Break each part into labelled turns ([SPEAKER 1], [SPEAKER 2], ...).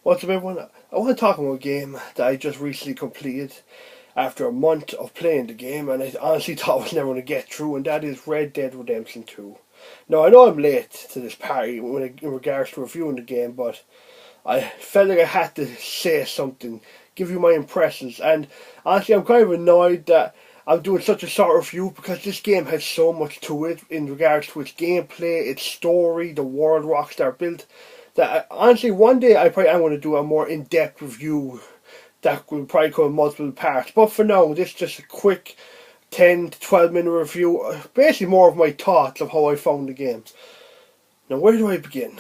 [SPEAKER 1] What's up, everyone? I want to talk about a game that I just recently completed after a month of playing the game, and I honestly thought I was never going to get through, and that is Red Dead Redemption 2. Now, I know I'm late to this party in regards to reviewing the game, but I felt like I had to say something, give you my impressions, and honestly, I'm kind of annoyed that I'm doing such a short review because this game has so much to it in regards to its gameplay, its story, the world Rockstar built. That honestly, one day I probably am going to do a more in-depth review that will probably come in multiple parts. But for now, this is just a quick 10 to 12 minute review, basically more of my thoughts of how I found the game. Now, where do I begin?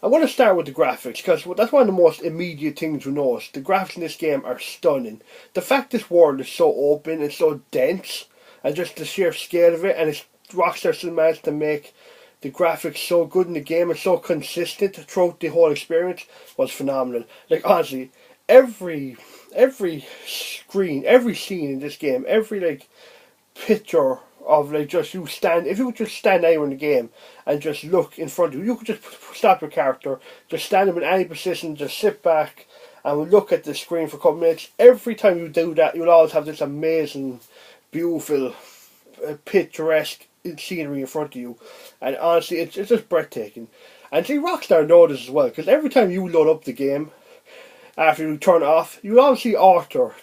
[SPEAKER 1] I'm going to start with the graphics because that's one of the most immediate things you notice. The graphics in this game are stunning. The fact this world is so open and so dense, and just the sheer scale of it, and it's Rockstar still managed to make the graphics so good in the game and so consistent throughout the whole experience was phenomenal. Like honestly, every screen, every scene in this game, every like picture of like just you stand, if you could just stand anywhere in the game and just look in front of you, you could just stop your character, just stand up in any position, just sit back and look at the screen for a couple minutes. Every time you do that, you'll always have this amazing, beautiful, picturesque scenery in front of you, and honestly, it's just breathtaking. And see, Rockstar know this as well, because every time you load up the game, after you turn it off, you always see Arthur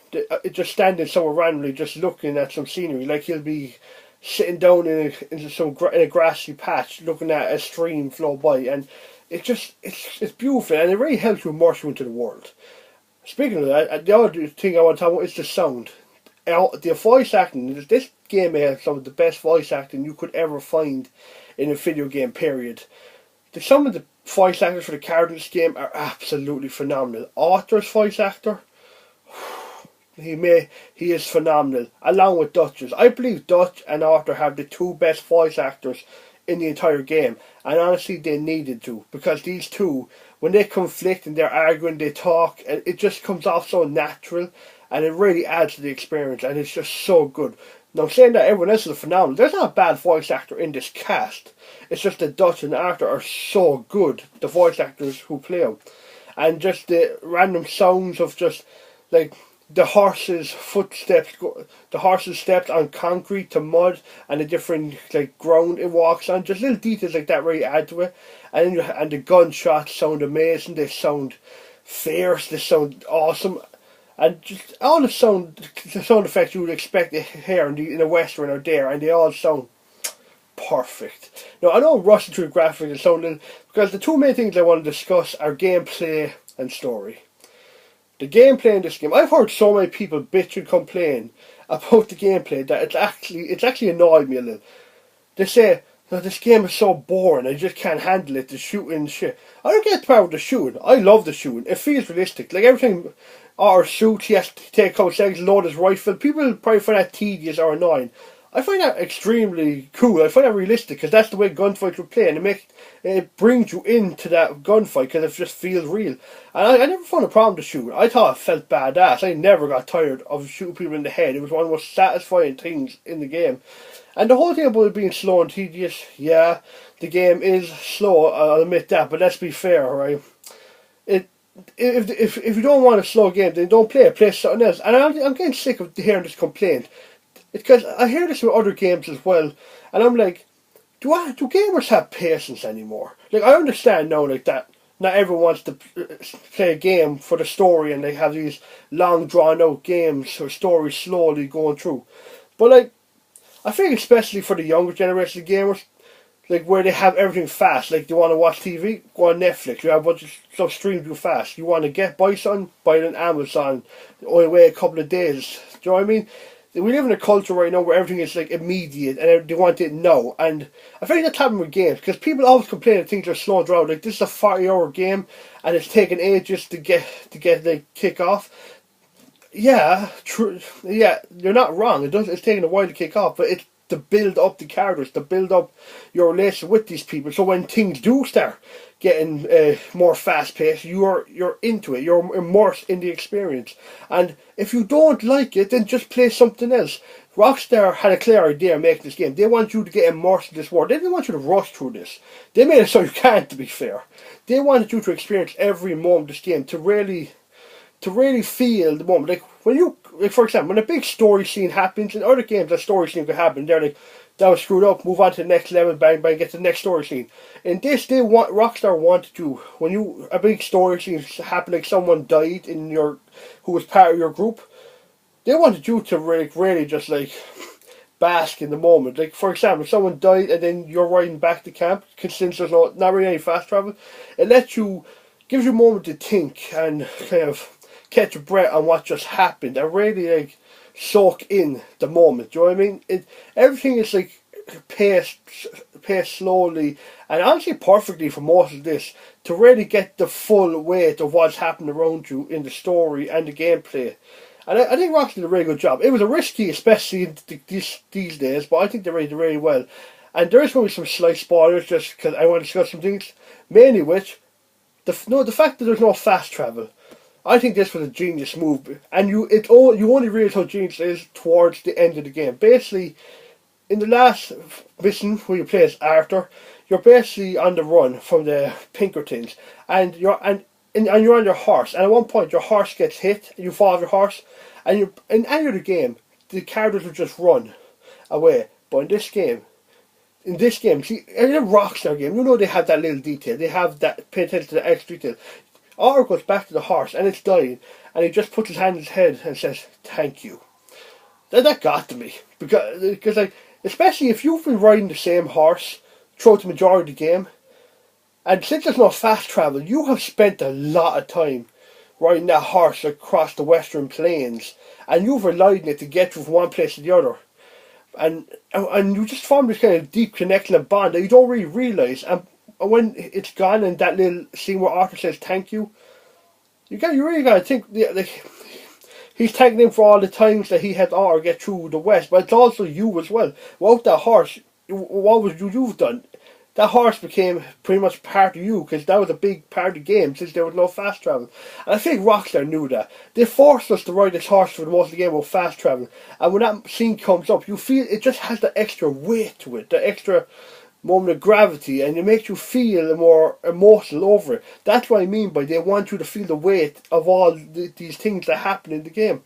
[SPEAKER 1] just standing somewhere randomly, just looking at some scenery. Like he'll be sitting down in a grassy patch, looking at a stream flow by, and it's beautiful, and it really helps you immerse you into the world. Speaking of that, the other thing I want to talk about is the sound. The voice acting, this game has some of the best voice acting you could ever find in a video game, period. Some of the voice actors for the characters in this game are absolutely phenomenal. Arthur's voice actor, he is phenomenal, along with Dutch's. I believe Dutch and Arthur have the two best voice actors in the entire game, and honestly they needed to, because these two, when they conflict and they're arguing, they talk, and it just comes off so natural, and it really adds to the experience, and it's just so good. Now, saying that everyone else is phenomenal, there's not a bad voice actor in this cast. It's just that Dutch and Arthur are so good, the voice actors who play them. And just the random sounds of just, like, the horse's footsteps, the horse's steps on concrete to mud, and the different, like, ground it walks on. Just little details like that really add to it. And the gunshots sound amazing, they sound fierce, they sound awesome. And just all the sound effects you would expect to hear in a western are there, and they all sound perfect. Now, I know I'm rushing through the graphics and sound, because the two main things I want to discuss are gameplay and story. The gameplay in this game, I've heard so many people bitch and complain about the gameplay that it's actually annoyed me a little. They say, "No, this game is so boring, I just can't handle it, the shooting and shit." I don't get the part of the shooting. I love the shooting. It feels realistic. Like everything, or shoots, he has to take a couple seconds, load his rifle. People probably find that tedious or annoying. I find that extremely cool. I find that realistic, because that's the way gunfights would play, and it brings you into that gunfight because it just feels real. And I never found a problem to shoot. I thought it felt badass. I never got tired of shooting people in the head. It was one of the most satisfying things in the game. And the whole thing about it being slow and tedious, yeah, the game is slow, I'll admit that, but let's be fair, right? If you don't want a slow game, then don't play it, play something else. And I'm getting sick of hearing this complaint. It's because I hear this with other games as well, and I'm like, do gamers have patience anymore? Like, I understand now, like, that not everyone wants to play a game for the story, and they have these long drawn out games or stories slowly going through. But like, I think especially for the younger generation of gamers, like where they have everything fast, like they want to watch TV, go on Netflix, you have a bunch of stuff streamed too fast. You want to buy something, buy it on Amazon, only wait a couple of days. Do you know what I mean? We live in a culture right now where everything is like immediate and they want it now. And I think that's happening with games, because people always complain that things are slow down. Like, this is a 40-hour game and it's taking ages to get like kick off. Yeah, true. Yeah, you're not wrong. It's taking a while to kick off, but it's to build up the characters, to build up your relation with these people. So when things do start getting more fast paced, you're into it. You're immersed in the experience. And if you don't like it, then just play something else. Rockstar had a clear idea of making this game. They want you to get immersed in this world. They didn't want you to rush through this. They made it so you can't, to be fair. They wanted you to experience every moment of this game, to really feel the moment. Like when you, like for example, when a big story scene happens in other games, a story scene could happen. They're like, that was screwed up. Move on to the next level. Bang bang. Get to the next story scene. In this, Rockstar wanted you, when a big story scene happened, like someone died who was part of your group. They wanted you to really just like bask in the moment. Like for example, if someone died and then you're riding back to camp, since there's not really any fast travel, gives you a moment to think and kind of catch a breath on what just happened and really like soak in the moment. Do you know what I mean? Everything is like paced slowly and honestly perfectly for most of this to really get the full weight of what's happening around you in the story and the gameplay. And I think Rockstar did a really good job. It was a risky, especially in these days, but I think they did really well. And there is going to be some slight spoilers just because I want to discuss some things, mainly which the fact that there's no fast travel. I think this was a genius move, and you only realise how genius it is towards the end of the game. Basically, in the last mission where you play as Arthur, you're basically on the run from the Pinkertons, and you're on your horse. And at one point, your horse gets hit, and you fall off your horse, and in any other game, the characters will just run away. But in this game, see, in a Rockstar game, you know they have that little detail. They have that, pay attention to the extra detail. Arthur goes back to the horse and it's dying, and he just puts his hand on his head and says, "Thank you." That got to me because like, especially if you've been riding the same horse throughout the majority of the game, and since there's no fast travel, you have spent a lot of time riding that horse across the Western Plains, and you've relied on it to get you from one place to the other. And you just form this kind of deep connection and bond that you don't really realise. And when it's gone and that little scene where Arthur says thank you, you really got to think, like, he's thanking him for all the times that he had Arthur get through the West, but it's also you as well. Without that horse, what would you've done? That horse became pretty much part of you, because that was a big part of the game since there was no fast travel. And I think Rockstar knew that. They forced us to ride this horse for the most of the game with fast travel. And when that scene comes up, you feel it just has the extra weight to it, the extra moment of gravity, and it makes you feel more emotional over it. That's what I mean by they want you to feel the weight of all these things that happen in the game.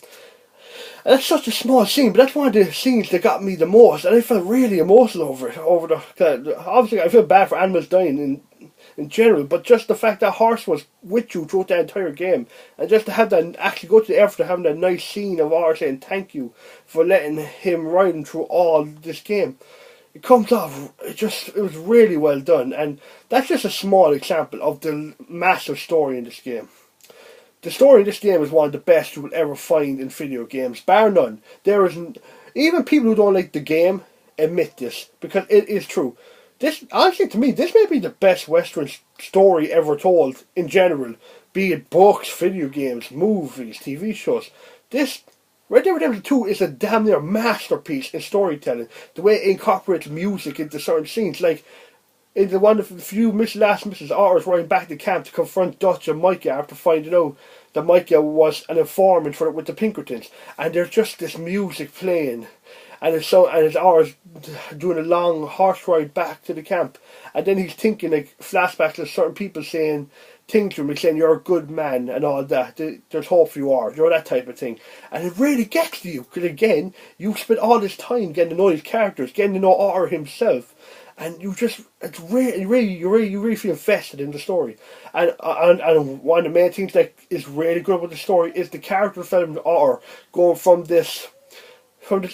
[SPEAKER 1] And that's such a small scene, but that's one of the scenes that got me the most, and I felt really emotional over it. Obviously, I feel bad for animals dying in general, but just the fact that horse was with you throughout the entire game, and just to have that, actually go to the effort of having that nice scene of Arthur saying thank you for letting him ride him through all this game. It comes off, it was really well done, and that's just a small example of the massive story in this game. The story in this game is one of the best you will ever find in video games, bar none. There isn't, even people who don't like the game admit this, because it is true. This, honestly, to me, this may be the best Western story ever told in general, be it books, video games, movies, TV shows. This Red Dead Redemption 2 is a damn near masterpiece in storytelling. The way it incorporates music into certain scenes, like in one of the few last missions, Arthur's riding back to camp to confront Dutch and Micah after finding out that Micah was an informant with the Pinkertons, and there's just this music playing, and it's Arthur's doing a long horse ride back to the camp, and then he's thinking like flashbacks to certain people saying things to him, saying you're a good man and all that. There's hope for you, Arthur, that type of thing, and it really gets to you because again you've spent all this time getting to know these characters, getting to know Arthur himself. And you really feel invested in the story, and one of the main things that is really good about the story is the character development of Arthur, going from this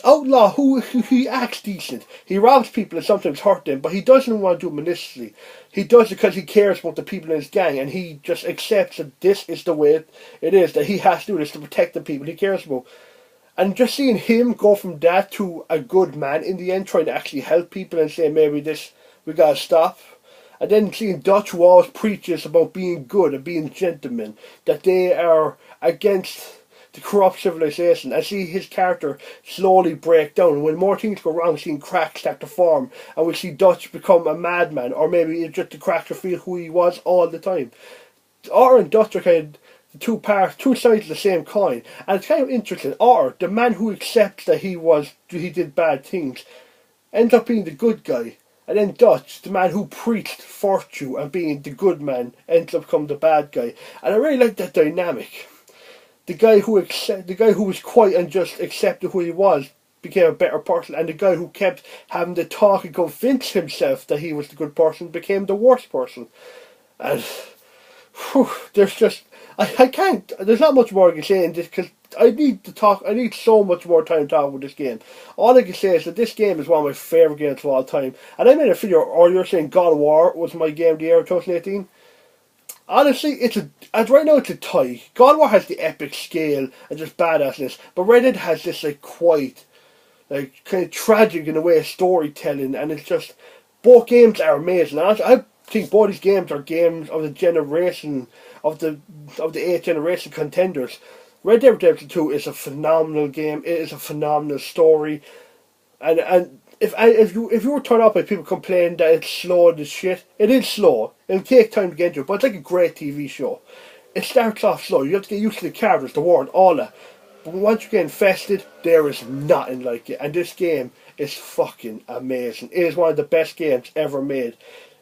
[SPEAKER 1] outlaw who he acts decent, he robs people and sometimes hurt them, but he doesn't want to do it maliciously. He does it because he cares about the people in his gang, and he just accepts that this is the way it is, that he has to do this to protect the people he cares about. And just seeing him go from that to a good man in the end, trying to actually help people and say maybe this, we gotta stop. And then seeing Dutch, who always preaches about being good and being gentlemen, that they are against the corrupt civilization, and see his character slowly break down. And when more things go wrong, seeing cracks start to form, and we see Dutch become a madman, or maybe it's just the character feel who he was all the time. Otter and Dutch are kind of the two sides of the same coin, and it's kind of interesting. Otter, the man who accepts that he did bad things, ends up being the good guy. And then Dutch, the man who preached virtue and being the good man, ends up becoming the bad guy. And I really like that dynamic. The guy who was quiet and just accepted who he was became a better person, and the guy who kept having to talk and convince himself that he was the good person became the worst person. And there's just I can't. There's not much more I can say in this because I need so much more time to talk about this game. All I can say is that this game is one of my favourite games of all time. And I made a video earlier saying God of War was my game of the year of 2018. Honestly, right now it's a tie. God of War has the epic scale and just badassness, but Red Dead has this like quiet, like kind of tragic in a way of storytelling, and it's just both games are amazing. Honestly, I think both these games are games of the generation of the eighth generation contenders. Red Dead Redemption 2 is a phenomenal game. It is a phenomenal story, and if you were turned up by people complaining that it's slow as shit, it is slow. It'll take time to get into it, but it's like a great TV show. It starts off slow. You have to get used to the characters, the world, all that. But once you get infested, there is nothing like it. And this game is fucking amazing. It is one of the best games ever made.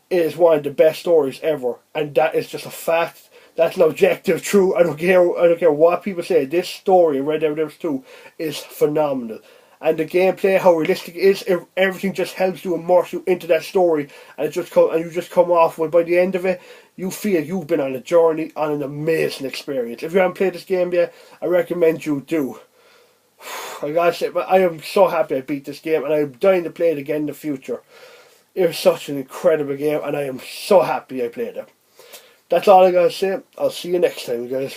[SPEAKER 1] It is one of the best stories ever, and that is just a fact. That's an objective truth. I don't care what people say. This story in Red Dead Redemption 2 is phenomenal. And the gameplay, how realistic it is, everything just helps you immerse you into that story, and you just come off when by the end of it, you feel you've been on a journey, on an amazing experience. If you haven't played this game yet, I recommend you do. I gotta say, I am so happy I beat this game, and I'm dying to play it again in the future. It was such an incredible game, and I am so happy I played it. That's all I gotta say. I'll see you next time, guys.